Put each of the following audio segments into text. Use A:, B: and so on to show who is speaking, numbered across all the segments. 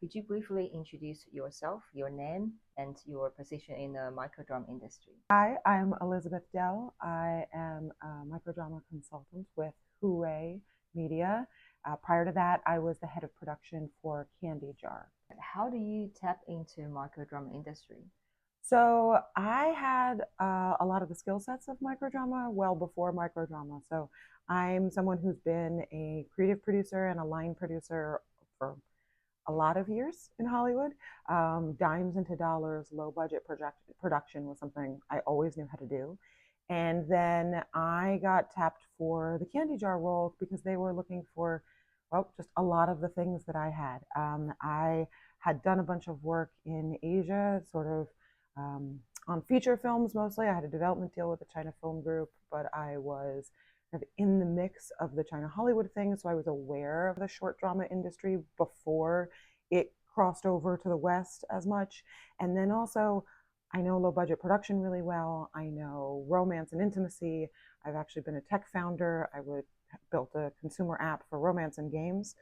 A: Could you briefly introduce yourself, your name, and your position in the microdrama industry?
B: Hi, I'm Elizabeth Dell. I am a microdrama consultant with Hooray Media. Prior to that, I was the head of production for Candy Jar.
A: How do you tap into microdrama industry?
B: So I had a lot of the skill sets of microdrama well before microdrama. So I'm someone who's been a creative producer and a line producer for a lot of years in Hollywood. Dimes into dollars, low budget production was something I always knew how to do. And then I got tapped for the candy jar role because they were looking for, well, just a lot of the things that I had. I had done a bunch of work in Asia, sort of on feature films mostly. I had a development deal with the China Film Group, but I was kind of in the mix of the China Hollywood thing, so I was aware of the short drama industry before it crossed over to the West as much. And then also, I know low budget production really well. I know romance and intimacy. I've actually been a tech founder. I would built a consumer app for romance and games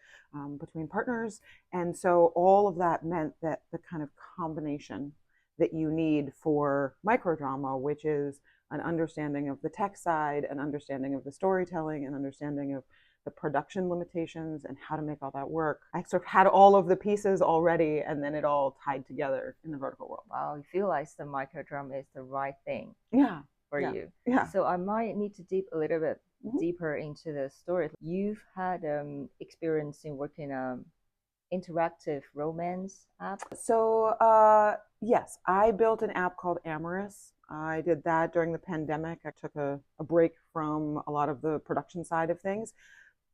B: between partners. And so all of that meant that the kind of combination that you need for microdrama, which is an understanding of the tech side, an understanding of the storytelling, an understanding of the production limitations and how to make all that work. I sort of had all of the pieces already, and then it all tied together in the vertical world.
A: Wow, you feel like the microdrama is the right thing
B: Yeah,
A: for
B: yeah,
A: you.
B: yeah.
A: So I might need to deep a little bit
B: Mhm.
A: deeper into the story. You've had experience in working interactive romance app.
B: So, yes, I built an app called Amorus. I did that during the pandemic. I took a break from a lot of the production side of things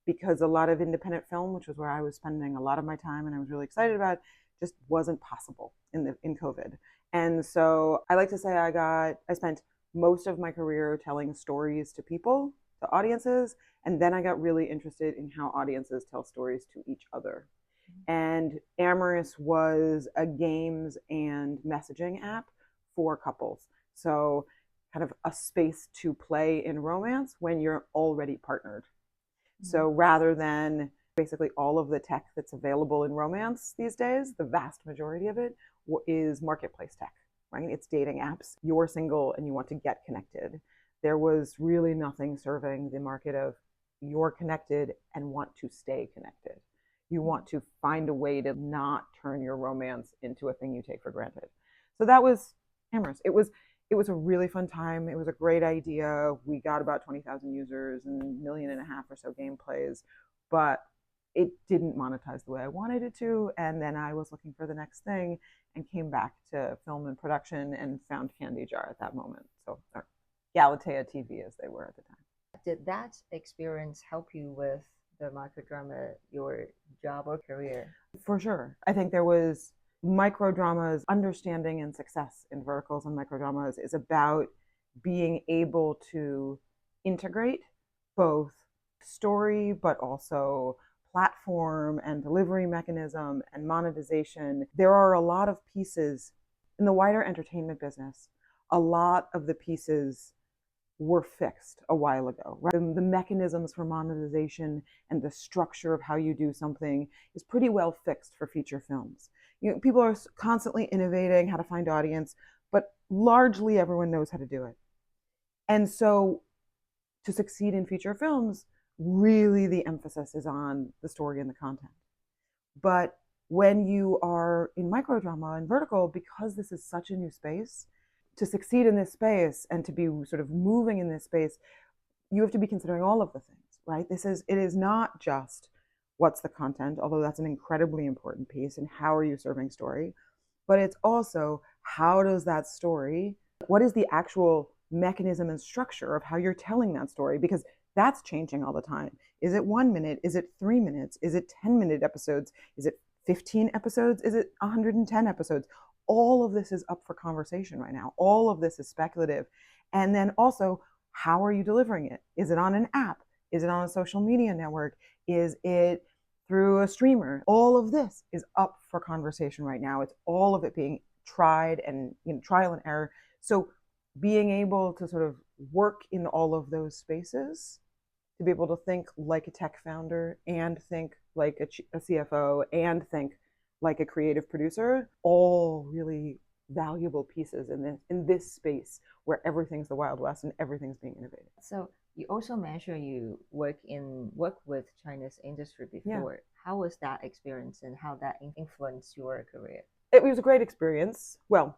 B: because a lot of independent film, which was where I was spending a lot of my time and I was really excited about, just wasn't possible in COVID. And so I like to say I spent most of my career telling stories to people, to audiences, and then I got really interested in how audiences tell stories to each other. And Amorous was a games and messaging app for couples. So kind of a space to play in romance when you're already partnered. So rather than basically all of the tech that's available in romance these days, the vast majority of it is marketplace tech, right? It's dating apps. You're single and you want to get connected. There was really nothing serving the market of you're connected and want to stay connected. You want to find a way to not turn your romance into a thing you take for granted. So that was Amorous. It was a really fun time. It was a great idea. We got about 20,000 users and 1.5 million or so gameplays, but it didn't monetize the way I wanted it to. And then I was looking for the next thing and came back to film and production and found Candy Jar at that moment. So, or Galatea TV as they were at the time.
A: Did that experience help you with the microdrama, your job or career?
B: For sure. I think there was microdramas, understanding and success in verticals and microdramas is about being able to integrate both story, but also platform and delivery mechanism and monetization. There are a lot of pieces in the wider entertainment business. A lot of the pieces were fixed a while ago. Right? The mechanisms for monetization and the structure of how you do something is pretty well fixed for feature films. People are constantly innovating how to find audience, but largely everyone knows how to do it. And so to succeed in feature films, really the emphasis is on the story and the content. But when you are in microdrama and vertical, because this is such a new space, to succeed in this space and to be sort of moving in this space, you have to be considering all of the things, right? It is not just what's the content, although that's an incredibly important piece, and how are you serving story, but it's also how does that story, what is the actual mechanism and structure of how you're telling that story, because that's changing all the time. Is it 1 minute? Is it 3 minutes? Is it 10-minute episodes? Is it 15 episodes? Is it 110 episodes? All of this is up for conversation right now. All of this is speculative. And then also, how are you delivering it? Is it on an app? Is it on a social media network? Is it through a streamer? All of this is up for conversation right now. It's all of it being tried and trial and error. So being able to sort of work in all of those spaces, to be able to think like a tech founder and think like a CFO and think like a creative producer, all really valuable pieces in this space where everything's the Wild West and everything's being innovated.
A: So you also mentioned you work with China's industry
B: Yeah.
A: before. How was that experience and how that influenced your career?
B: It was a great experience. Well,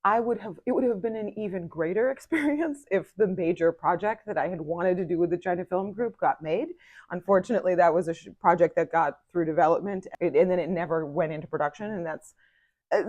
B: it would have been an even greater experience if the major project that I had wanted to do with the China Film Group got made. Unfortunately, that was a project that got through development and then it never went into production, and that's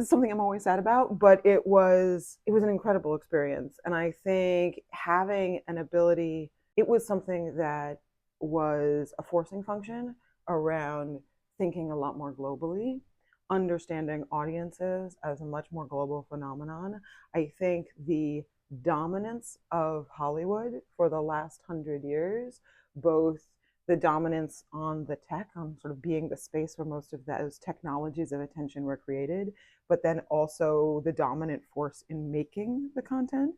B: something I'm always sad about. But it was an incredible experience, and I think having an ability, it was something that was a forcing function around thinking a lot more globally, understanding audiences as a much more global phenomenon. I think the dominance of Hollywood for the last 100 years, both the dominance on the tech, on sort of being the space where most of those technologies of attention were created, but then also the dominant force in making the content.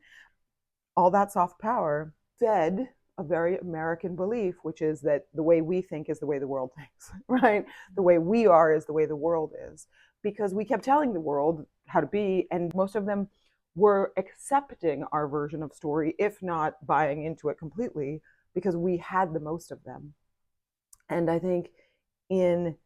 B: All that soft power fed a very American belief, which is that the way we think is the way the world thinks, right? The way we are is the way the world is. Because we kept telling the world how to be, and most of them were accepting our version of story, if not buying into it completely, because we had the most of them. And I think in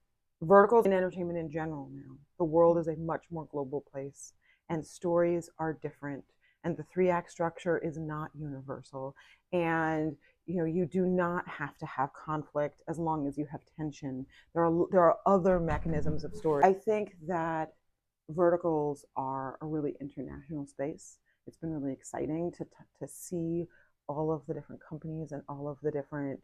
B: verticals in entertainment in general now, the world is a much more global place and stories are different. And the three act structure is not universal. And you do not have to have conflict as long as you have tension. There are other mechanisms of story. I think that verticals are a really international space. It's been really exciting to see all of the different companies and all of the different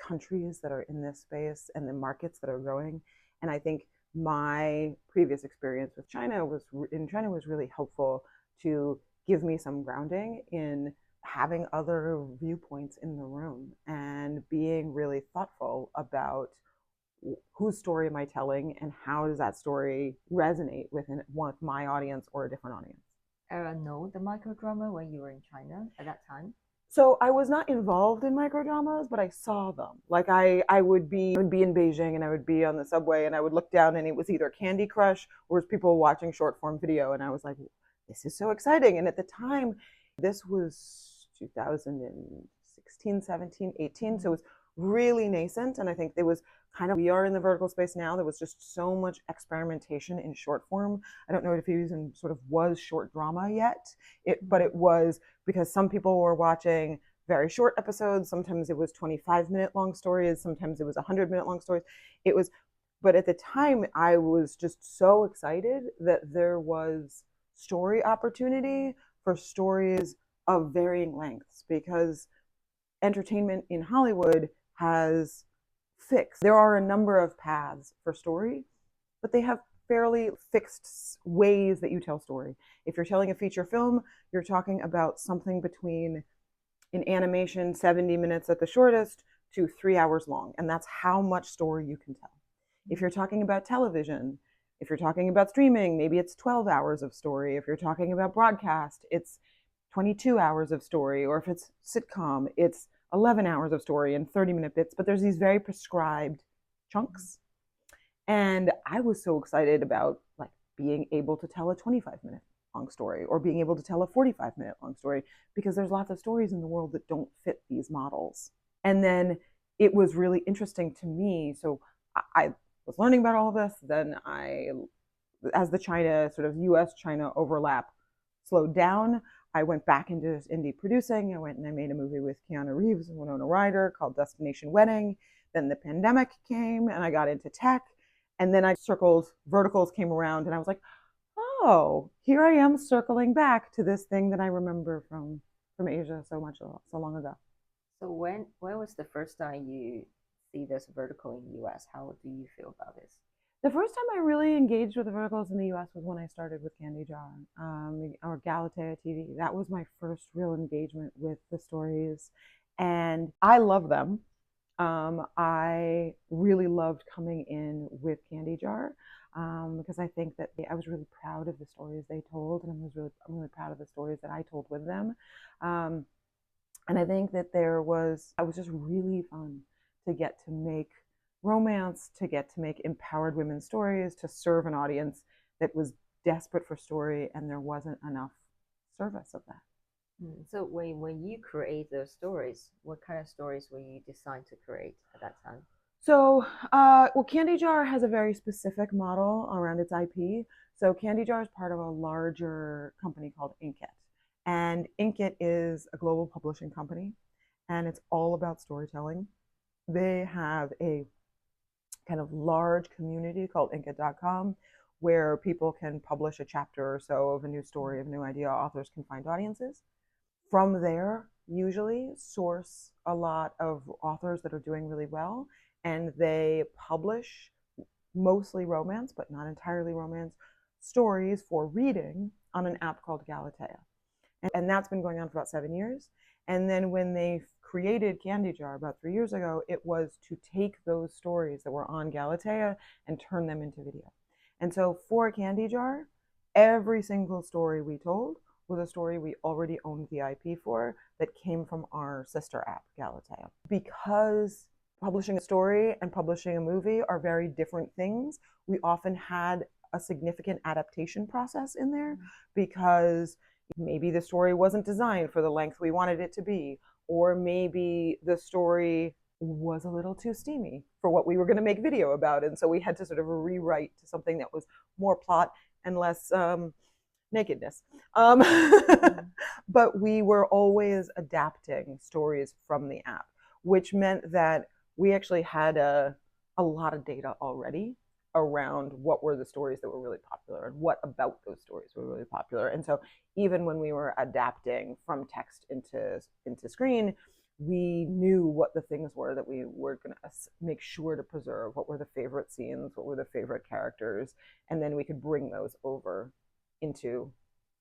B: countries that are in this space and the markets that are growing. And I think my previous experience with China was really helpful to give me some grounding in having other viewpoints in the room and being really thoughtful about whose story am I telling and how does that story resonate with my audience or a different audience.
A: Know the microdrama when you were in China at that time?
B: So I was not involved in microdramas, but I saw them. Like I would be in Beijing and I would be on the subway and I would look down and it was either Candy Crush or it was people watching short form video, and I was like, this is so exciting. And at the time, this was 2016, 17, 18, so it was really nascent, and I think there was kind of, we are in the vertical space now, there was just so much experimentation in short form. I don't know if it even sort of was short drama yet, but it was, because some people were watching very short episodes. Sometimes it was 25-minute long stories. Sometimes it was 100-minute long stories. It was, but at the time, I was just so excited that there was story opportunity for stories of varying lengths, because entertainment in Hollywood has fixed. There are a number of paths for story, but they have fairly fixed ways that you tell story. If you're telling a feature film, you're talking about something between, in animation, 70 minutes at the shortest to 3 hours long. And that's how much story you can tell. If you're talking about television, if you're talking about streaming, maybe it's 12 hours of story. If you're talking about broadcast, it's 22 hours of story. Or if it's sitcom, it's 11 hours of story in 30-minute bits. But there's these very prescribed chunks. And I was so excited about like being able to tell a 25-minute long story or being able to tell a 45-minute long story, because there's lots of stories in the world that don't fit these models. And then it was really interesting to me. So I was learning about all of this. Then as the China, sort of US China overlap slowed down, I went back into indie producing. I went and I made a movie with Keanu Reeves and Winona Ryder called Destination Wedding. Then the pandemic came and I got into tech. And then verticals came around, and I was like, oh, here I am circling back to this thing that I remember from Asia so long ago.
A: So when was the first time you see this vertical in the US? How do you feel about this?
B: The first time I really engaged with the verticals in the US was when I started with Candy Jar, or Galatea TV. That was my first real engagement with the stories, and I love them. I really loved coming in with Candy Jar, because I think that I was really proud of the stories they told, and I'm really proud of the stories that I told with them. And I think that I was just really fun to get to make romance to get to make empowered women's stories to serve an audience that was desperate for story, and there wasn't enough service of that.
A: So when you create those stories, what kind of stories were you designed to create at that time?
B: So, well, Candy Jar has a very specific model around its IP. So, Candy Jar is part of a larger company called Inkit. And Inkit is a global publishing company, and it's all about storytelling. They have a kind of large community called Inkit.com where people can publish a chapter or so of a new story, of a new idea. Authors can find audiences. From there, usually source a lot of authors that are doing really well, and they publish mostly romance, but not entirely romance, stories for reading on an app called Galatea. And that's been going on for about 7 years. And then when they created Candy Jar about 3 years ago, it was to take those stories that were on Galatea and turn them into video. And so for Candy Jar, every single story we told was a story we already owned the IP for that came from our sister app, Galatea. Because publishing a story and publishing a movie are very different things, we often had a significant adaptation process in there because maybe the story wasn't designed for the length we wanted it to be, or maybe the story was a little too steamy for what we were going to make video about. And so we had to sort of rewrite to something that was more plot and less nakedness. But we were always adapting stories from the app, which meant that we actually had a lot of data already around what were the stories that were really popular and what about those stories were really popular. And so even when we were adapting from text into screen, we knew what the things were that we were going to make sure to preserve, what were the favorite scenes, what were the favorite characters, and then we could bring those over into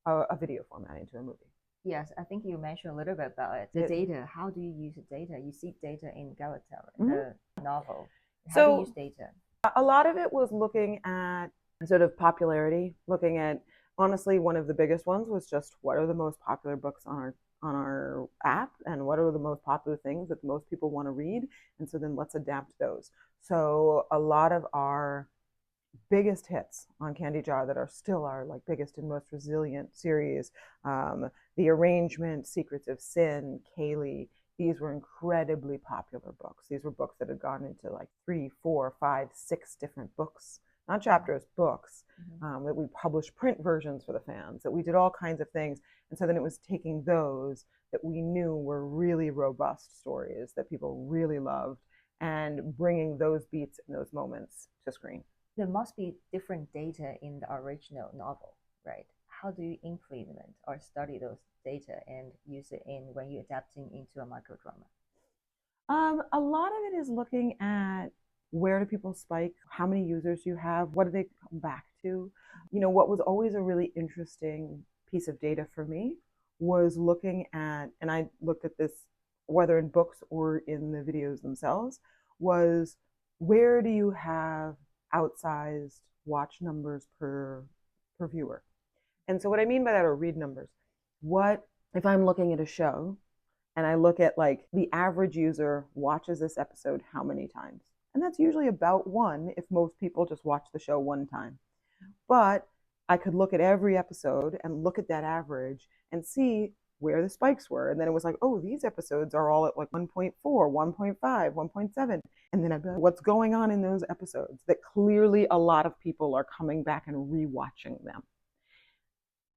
B: a video format, into a movie.
A: Yes, I think you mentioned a little bit about it. The data, how do you use the data? You see data in Galatea, the novel. How do you use data?
B: A lot of it was looking at sort of popularity, looking at, honestly, one of the biggest ones was just what are the most popular books on our app, and what are the most popular things that most people want to read, and so then let's adapt those. So a lot of our biggest hits on Candy Jar that are still our like biggest and most resilient series, The Arrangement, Secrets of Sin, Kaylee, these were incredibly popular books. These were books that had gone into like 3, 4, 5, 6 different books, not chapters, books, that we published print versions for the fans, that we did all kinds of things. And so then it was taking those that we knew were really robust stories that people really loved and bringing those beats and those moments to screen.
A: There must be different data in the original novel, right? How do you implement or study those data and use it in when you're adapting into a microdrama?
B: A lot of it is looking at where do people spike, how many users you have, what do they come back to. You know, what was always a really interesting piece of data for me was looking at, and I looked at this whether in books or in the videos themselves, was where do you have outsized watch numbers per viewer. And so what I mean by that are read numbers. What if I'm looking at a show and I look at like the average user watches this episode how many times? And that's usually about one if most people just watch the show one time. But I could look at every episode and look at that average and see where the spikes were. And then it was like, oh, these episodes are all at like 1.4, 1.5, 1.7. And then I'd be like, what's going on in those episodes that clearly a lot of people are coming back and rewatching them?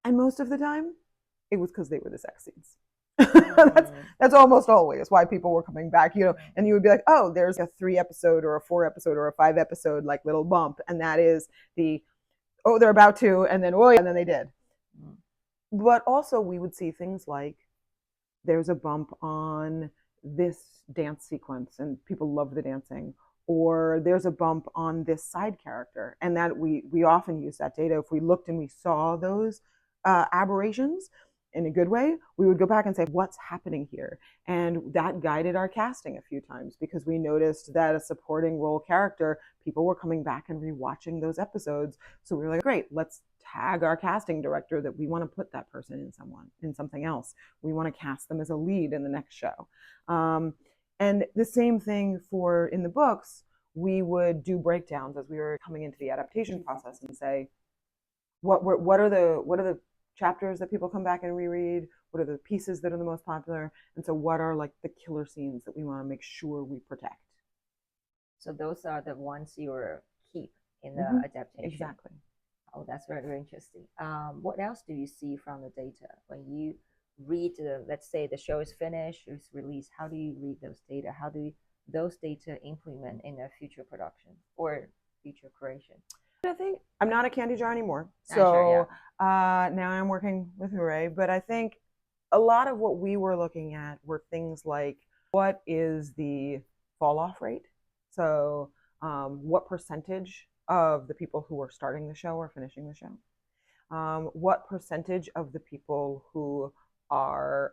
B: And most of the time, it was because they were the sex scenes. That's almost always why people were coming back, you know, and you would be like, oh, there's a 3 episode or a 4 episode or a 5 episode like little bump. And that is the, oh, they're about to, and then, oh, and then they did. But also we would see things like there's a bump on this dance sequence and people love the dancing, or there's a bump on this side character. And that we often use that data. If we looked and we saw those aberrations in a good way, we would go back and say, what's happening here? And that guided our casting a few times because we noticed that a supporting role character, people were coming back and rewatching those episodes. So we were like, great, let's tag our casting director that we want to put that person in something else. We want to cast them as a lead in the next show. And the same thing for in the books, we would do breakdowns as we were coming into the adaptation process and say, what are the chapters that people come back and reread? What are the pieces that are the most popular? And so what are like the killer scenes that we want to make sure we protect?
A: So those are the ones you keep in the adaptation.
B: Exactly.
A: Oh, that's very, very interesting. What else do you see from the data when you read let's say the show is finished, it's released? How do you read those data? How do those data implement in a future production or future creation?
B: I think I'm not a candy jar anymore. So
A: sure, yeah.
B: now I'm working with Hooray. But I think a lot of what we were looking at were things like what is the fall off rate? So what percentage of the people who are starting the show are finishing the show? What percentage of the people who are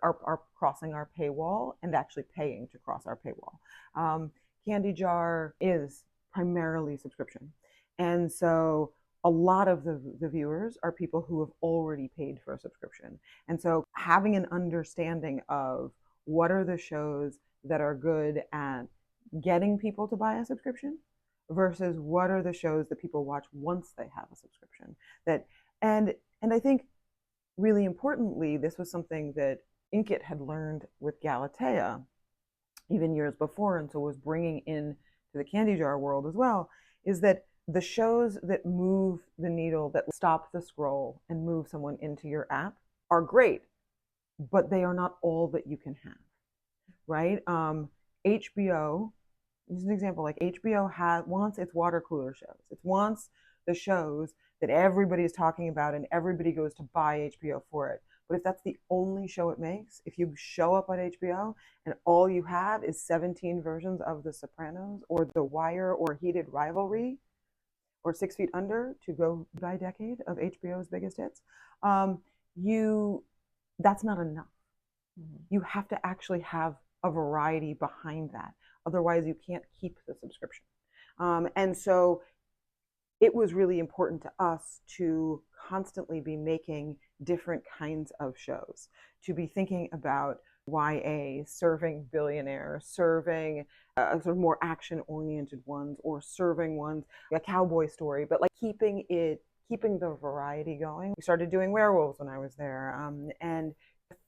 B: crossing our paywall and actually paying to cross our paywall? Candy Jar is primarily subscription. And so a lot of the viewers are people who have already paid for a subscription. And so having an understanding of what are the shows that are good at getting people to buy a subscription versus what are the shows that people watch once they have a subscription. That and I think really importantly, this was something that Inkit had learned with Galatea even years before, and so was bringing in to the candy jar world as well, is that the shows that move the needle, that stop the scroll and move someone into your app are great, but they are not all that you can have, right? HBO, this is an example, like HBO wants its water cooler shows. It wants the shows that everybody is talking about and everybody goes to buy HBO for it. But if that's the only show it makes, if you show up on HBO and all you have is 17 versions of The Sopranos or The Wire or Heated Rivalry or 6 Feet Under, to go by decade of HBO's biggest hits, that's not enough. Mm-hmm. You have to actually have a variety behind that. Otherwise, you can't keep the subscription. And so it was really important to us to constantly be making different kinds of shows, to be thinking about YA, serving billionaires, serving sort of more action-oriented ones, or serving ones, a cowboy story, but like keeping the variety going. We started doing werewolves when I was there, and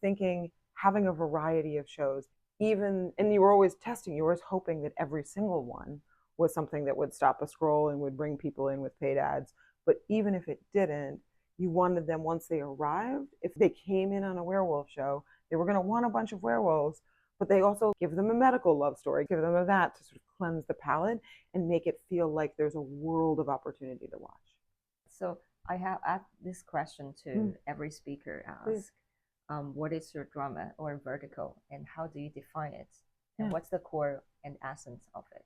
B: thinking, having a variety of shows, and you were always testing, you were always hoping that every single one was something that would stop a scroll and would bring people in with paid ads. But even if it didn't, you wanted them, once they arrived, if they came in on a werewolf show, they were going to want a bunch of werewolves, but they also give them a medical love story, give them that to sort of cleanse the palate and make it feel like there's a world of opportunity to watch.
A: So I have asked this question to every speaker. What is your drama or vertical, and how do you define it? And what's the core and essence of it?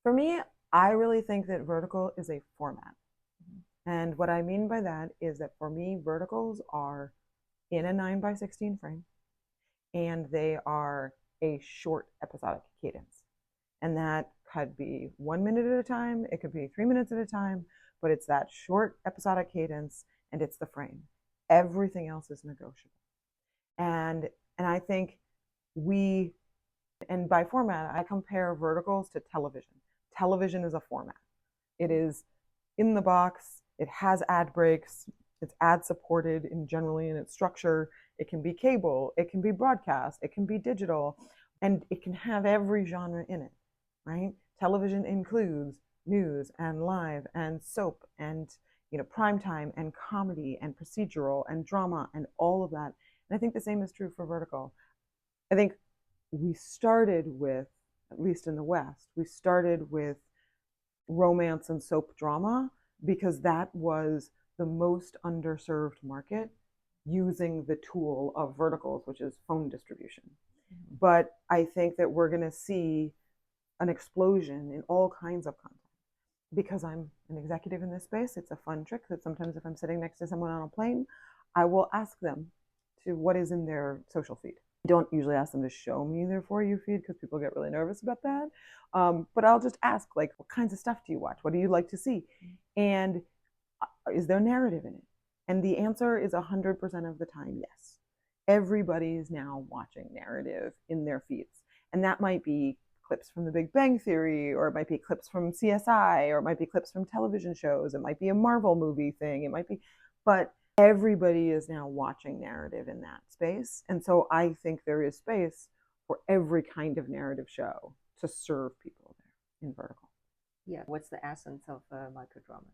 B: For me, I really think that vertical is a format. Mm-hmm. And what I mean by that is that for me, verticals are in a 9:16 frame, and they are a short episodic cadence. And that could be 1 minute at a time, it could be 3 minutes at a time, but it's that short episodic cadence and it's the frame. Everything else is negotiable. And I think and by format, I compare verticals to television. Television is a format. It is in the box, it has ad breaks, it's ad supported generally in its structure. It can be cable, it can be broadcast, it can be digital, and it can have every genre in it, right? Television includes news and live and soap and primetime and comedy and procedural and drama and all of that. And I think the same is true for vertical. I think we started with, at least in the West, we started with romance and soap drama because that was the most underserved market using the tool of verticals, which is phone distribution. Mm-hmm. But I think that we're going to see an explosion in all kinds of content. Because I'm an executive in this space, it's a fun trick that sometimes if I'm sitting next to someone on a plane, I will ask them to what is in their social feed. I don't usually ask them to show me their For You feed because people get really nervous about that. But I'll just ask, like, what kinds of stuff do you watch? What do you like to see? And is there narrative in it? And the answer is 100% of the time, yes. Everybody is now watching narrative in their feeds. And that might be clips from The Big Bang Theory, or it might be clips from CSI, or it might be clips from television shows. It might be a Marvel movie thing. It might be, but everybody is now watching narrative in that space. And so I think there is space for every kind of narrative show to serve people there in vertical.
A: Yeah. What's the essence of microdrama?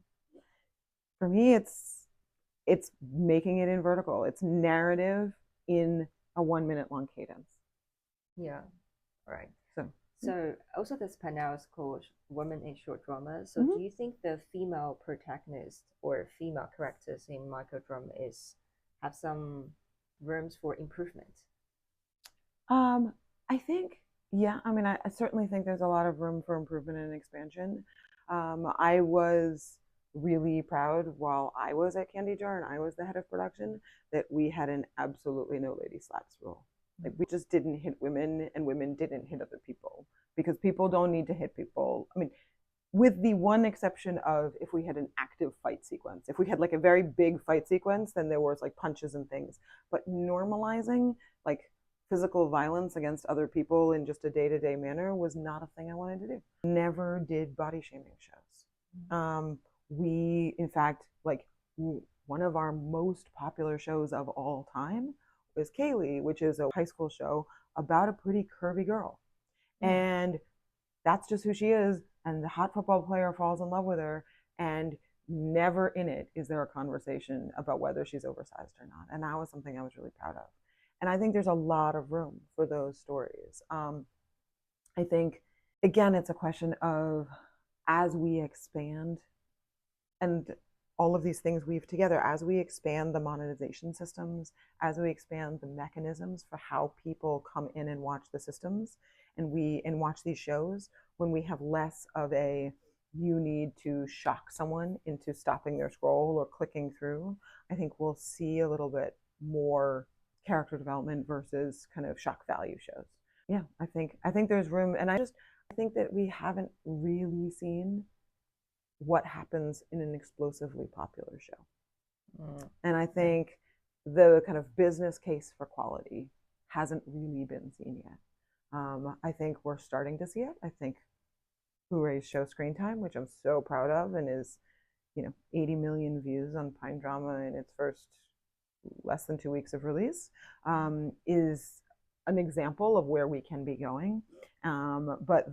B: For me, it's making it in vertical. It's narrative in a 1 minute long cadence.
A: Yeah. Right.
B: So
A: So also this panel is called Women in Short Drama. So
B: mm-hmm.
A: do you think the female protagonist or female characters in microdrama is have some rooms for improvement?
B: I think, yeah, I mean, I certainly think there's a lot of room for improvement and expansion. I was really proud while I was at Candy Jar and I was the head of production that we had an absolutely no lady slaps rule. Like, we just didn't hit women and women didn't hit other people because people don't need to hit people. I mean, with the one exception of if we had an active fight sequence. If we had like a very big fight sequence, then there was like punches and things. But normalizing like physical violence against other people in just a day-to-day manner was not a thing I wanted to do. Never did body shaming shows. We, in fact, like one of our most popular shows of all time was Kaylee, which is a high school show about a pretty curvy girl. And that's just who she is. And the hot football player falls in love with her, and never in it is there a conversation about whether she's oversized or not. And that was something I was really proud of. And I think there's a lot of room for those stories. I think, again, it's a question of as we expand and all of these things weave together, as we expand the monetization systems, as we expand the mechanisms for how people come in and watch the systems and watch these shows, when we have less of a you need to shock someone into stopping their scroll or clicking through, I think we'll see a little bit more character development versus kind of shock value shows. Yeah, I think there's room, and I think that we haven't really seen what happens in an explosively popular show. And I think the kind of business case for quality hasn't really been seen yet. I think we're starting to see it. I think Hoorae's show Screen Time, which I'm so proud of, and is 80 million views on Pine Drama in its first less than 2 weeks of release, is an example of where we can be going. But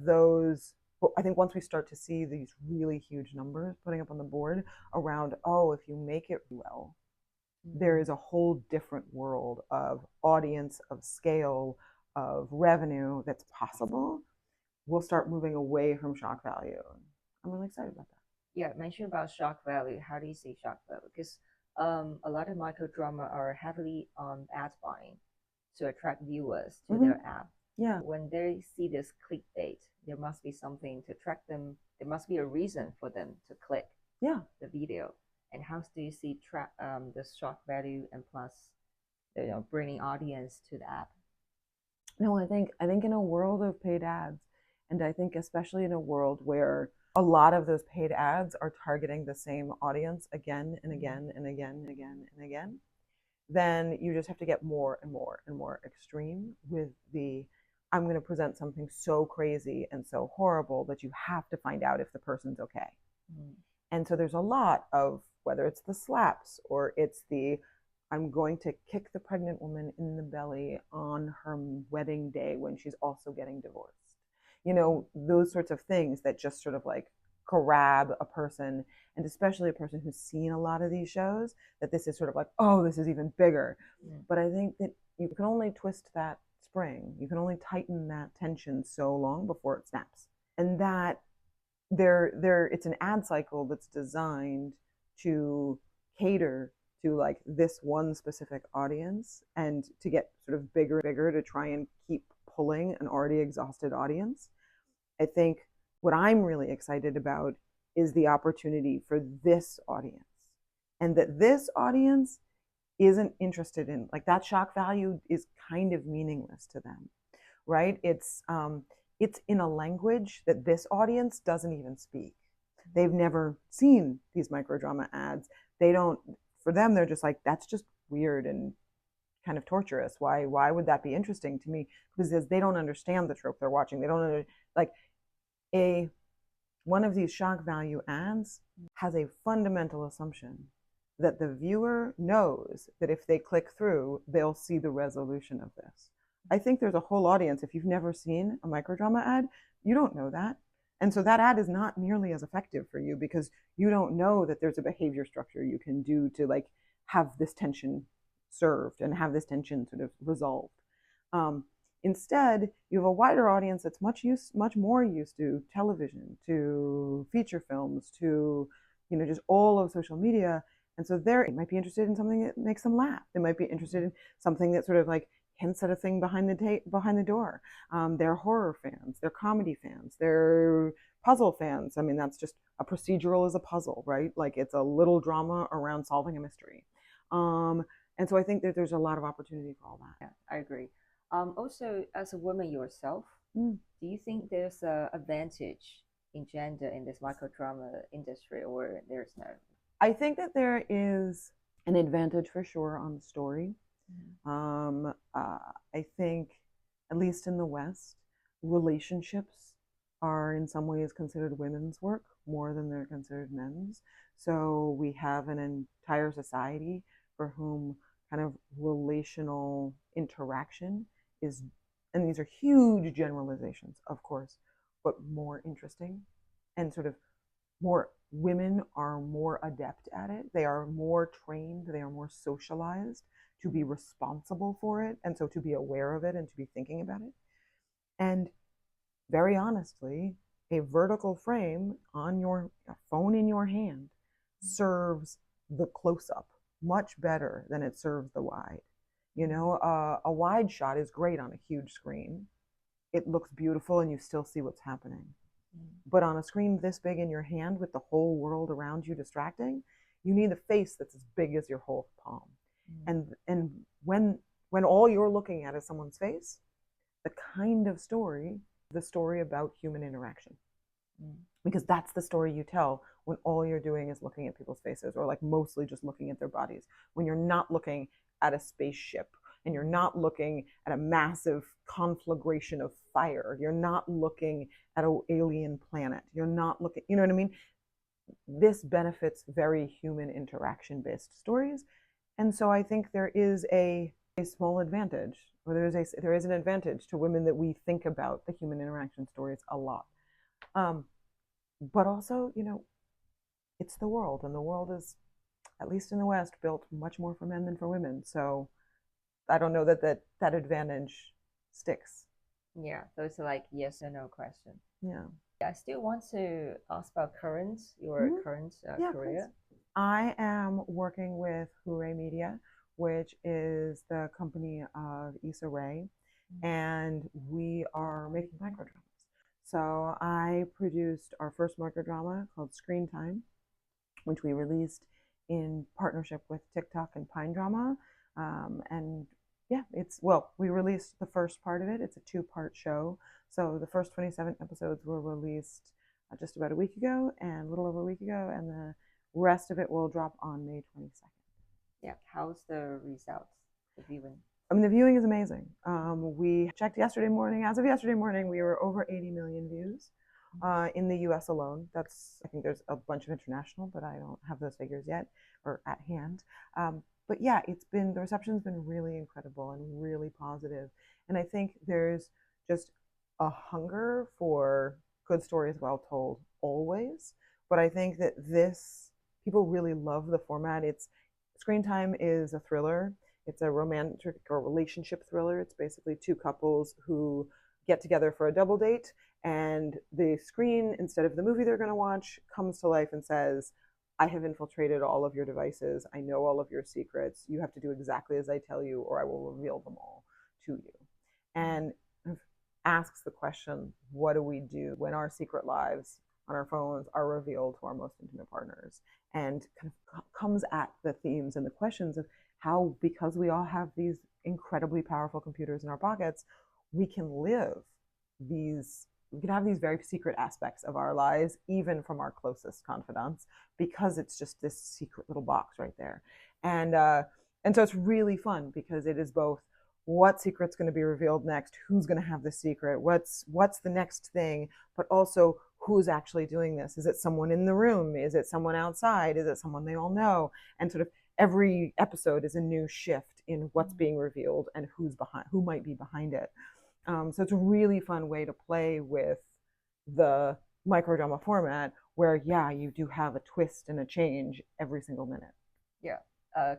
B: I think once we start to see these really huge numbers putting up on the board around, if you make it well, there is a whole different world of audience, of scale, of revenue that's possible. We'll start moving away from shock value. I'm really excited about that.
A: Yeah, mention about shock value. How do you see shock value? Because a lot of microdrama are heavily on ad buying to attract viewers to their app.
B: Yeah.
A: When they see this clickbait, there must be something to attract them. There must be a reason for them to click the video. And how do you see the shock value and plus bringing audience to the app?
B: No, I think in a world of paid ads, and I think especially in a world where a lot of those paid ads are targeting the same audience again and again and again and again and again, then you just have to get more and more and more extreme with I'm going to present something so crazy and so horrible that you have to find out if the person's okay. And so there's a lot of, whether it's the slaps or it's I'm going to kick the pregnant woman in the belly on her wedding day when she's also getting divorced. Those sorts of things that just sort of like grab a person, and especially a person who's seen a lot of these shows, that this is sort of like, this is even bigger. But I think that you can only twist that spring. You can only tighten that tension so long before it snaps. And that it's an ad cycle that's designed to cater to like this one specific audience and to get sort of bigger and bigger to try and keep pulling an already exhausted audience. I think what I'm really excited about is the opportunity for this audience, and that this audience isn't interested in, like, that shock value is kind of meaningless to them, right? It's in a language that this audience doesn't even speak. They've never seen these microdrama ads. For them, they're just like, that's just weird and kind of torturous? Why would that be interesting to me? Because they don't understand the trope they're watching. They don't like a one of these shock value ads has a fundamental assumption that the viewer knows that if they click through, they'll see the resolution of this. I think there's a whole audience. If you've never seen a microdrama ad, you don't know that. And so that ad is not nearly as effective for you because you don't know that there's a behavior structure you can do to like have this tension served and have this tension sort of resolved. Instead, you have a wider audience that's much more used to television, to feature films, to just all of social media, and so they might be interested in something that makes them laugh. They might be interested in something that sort of like hints at a thing behind the door. They're horror fans, they're comedy fans, they're puzzle fans. I mean, that's just a procedural is a puzzle, right? Like it's a little drama around solving a mystery. And so I think that there's a lot of opportunity for all that.
A: Yeah, I agree. Also, as a woman yourself,
B: Mm.
A: do you think there's a advantage in gender in this microdrama industry, or there's no?
B: I think that there is an advantage for sure on the story. I think, at least in the West, relationships are in some ways considered women's work more than they're considered men's. So we have an entire society for whom kind of relational interaction is, and these are huge generalizations, of course, but more interesting and sort of more women are more adept at it. They are more trained, they are more socialized to be responsible for it, and so to be aware of it and to be thinking about it. And very honestly, a vertical frame on your phone in your hand serves the close up much better than it serves the wide. A wide shot is great on a huge screen. It looks beautiful and you still see what's happening. But on a screen this big in your hand with the whole world around you distracting, you need a face that's as big as your whole palm. And when all you're looking at is someone's face, the kind of story, the story about human interaction. Because that's the story you tell when all you're doing is looking at people's faces, or like mostly just looking at their bodies. When you're not looking at a spaceship and you're not looking at a massive conflagration of fire, you're not looking at an alien planet, you're not looking, you know what I mean? This benefits very human interaction based stories. And so I think there is a small advantage, or there is an advantage to women that we think about the human interaction stories a lot. But also, it's the world, and the world is, at least in the West, built much more for men than for women. So I don't know that advantage sticks.
A: Yeah, so it's like yes or no question.
B: Yeah.
A: I still want to ask about your
B: Mhm.
A: current
B: Yeah,
A: career.
B: please. I am working with Hooray Media, which is the company of Issa Rae, and we are making microdramas. So I produced our first microdrama called Screen Time, which we released in partnership with TikTok and Pine Drama. And yeah, we released the first part of it. It's a 2-part show. So the first 27 episodes were released just about a week ago, and a little over a week ago, and the rest of it will drop on May 22nd.
A: Yeah, how's the results, the viewing?
B: I mean, the viewing is amazing. We checked yesterday morning. As of yesterday morning, we were over 80 million views in the US alone. I think there's a bunch of international, but I don't have those figures yet or at hand. But yeah, the reception's been really incredible and really positive. And I think there's just a hunger for good stories well told always. But I think that people really love the format. Screen Time is a thriller. It's a romantic or relationship thriller. It's basically two couples who get together for a double date, and the screen, instead of the movie they're going to watch, comes to life and says, I have infiltrated all of your devices. I know all of your secrets. You have to do exactly as I tell you, or I will reveal them all to you. And asks the question, what do we do when our secret lives on our phones are revealed to our most intimate partners? And kind of comes at the themes and the questions of how, because we all have these incredibly powerful computers in our pockets, we can have these very secret aspects of our lives, even from our closest confidants, because it's just this secret little box right there. And And so it's really fun because it is both what secret's going to be revealed next, who's going to have the secret, what's the next thing, but also who's actually doing this. Is it someone in the room? Is it someone outside? Is it someone they all know? And sort of every episode is a new shift in what's being revealed and who's behind, who might be behind it. So it's a really fun way to play with the microdrama format where, yeah, you do have a twist and a change every single minute.
A: Yeah.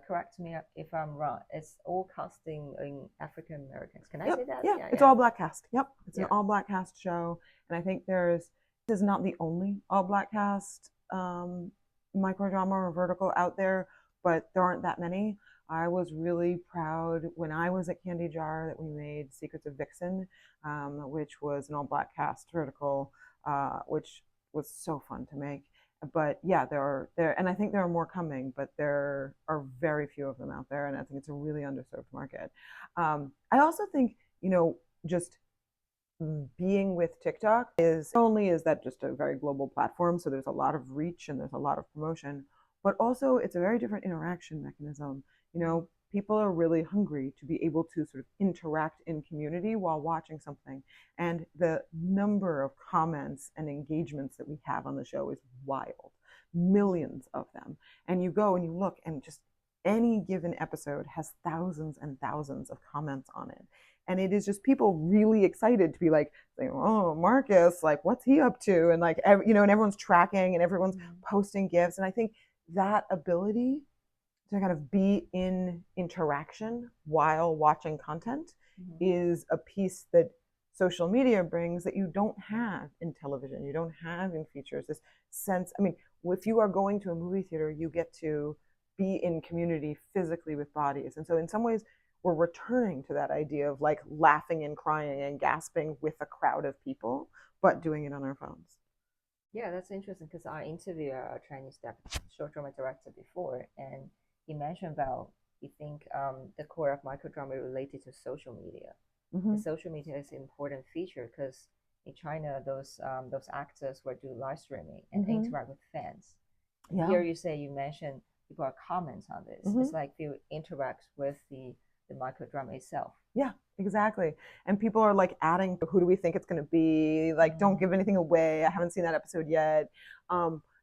A: Correct me if I'm wrong. It's all casting in African Americans. Can I
B: Yep,
A: say that?
B: yeah,
A: Yeah,
B: it's
A: yeah,
B: all black cast. Yep, it's an
A: yeah.
B: all black cast show, and I think this is not the only all black cast microdrama or vertical out there, but there aren't that many. I was really proud when I was at Candy Jar that we made Secrets of Vixen, which was an all black cast vertical, which was so fun to make. But yeah, and I think there are more coming, but there are very few of them out there, and I think it's a really underserved market. I also think, just being with TikTok is not only is that just a very global platform, so there's a lot of reach and there's a lot of promotion, but also it's a very different interaction mechanism. People are really hungry to be able to sort of interact in community while watching something. And the number of comments and engagements that we have on the show is wild. Millions of them. And you go and you look, and just any given episode has thousands and thousands of comments on it. And it is just people really excited to be like, oh, Marcus, like, what's he up to? And like, and everyone's tracking and everyone's posting gifts. And I think that ability to kind of be in interaction while watching content is a piece that social media brings that you don't have in television, you don't have in features. This sense, I mean, if you are going to a movie theater, you get to be in community physically with bodies. And so in some ways, we're returning to that idea of like laughing and crying and gasping with a crowd of people, but doing it on our phones.
A: Yeah, that's interesting because I interviewed a Chinese short drama director before, and he mentioned about he think the core of microdrama related to social media. The social media is an important feature because in China, those actors will do live streaming and interact with fans. And
B: Yeah.
A: here you mentioned people are comments on this. It's like people interact with the microdrama itself.
B: Yeah, exactly. And people are like adding, who do we think it's going to be? Like, don't give anything away. I haven't seen that episode yet.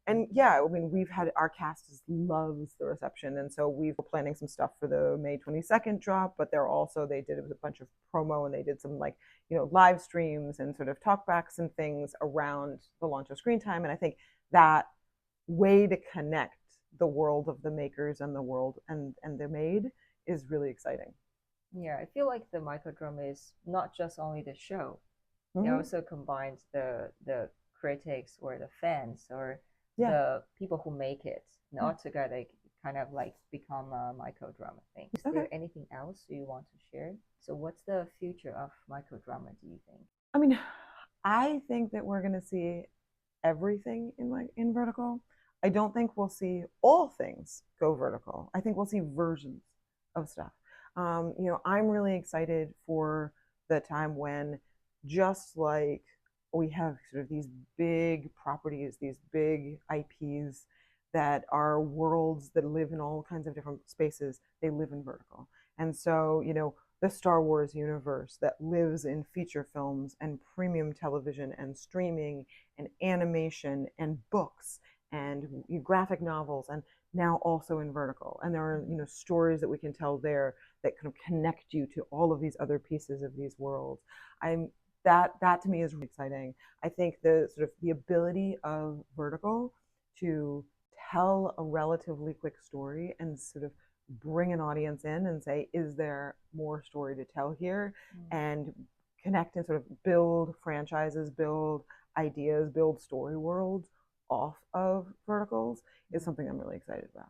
B: And yeah, I mean, we've had our cast loves the reception. And so we're planning some stuff for the May 22nd drop, but they did a bunch of promo and they did some like, live streams and sort of talkbacks and things around the launch of Screen Time. And I think that way to connect the world of the makers and the world and the made is really exciting.
A: Yeah, I feel like the microdrama is not just only the show. It also combines the critics or the fans or the people who make it. And all together, they kind of like become a microdrama thing. Is there anything else you want to share? So, what's the future of microdrama, do you think?
B: I mean, I think that we're going to see everything in vertical. I don't think we'll see all things go vertical. I think we'll see versions of stuff. I'm really excited for the time when, just like we have sort of these big properties, these big IPs that are worlds that live in all kinds of different spaces, they live in vertical. And so, the Star Wars universe that lives in feature films and premium television and streaming and animation and books and graphic novels, and now also in vertical. And there are, stories that we can tell there that kind of connect you to all of these other pieces of these worlds. I'm that to me is really exciting. I think the sort of the ability of vertical to tell a relatively quick story and sort of bring an audience in and say, is there more story to tell here? And connect and sort of build franchises, build ideas, build story worlds off of verticals is something I'm really excited about.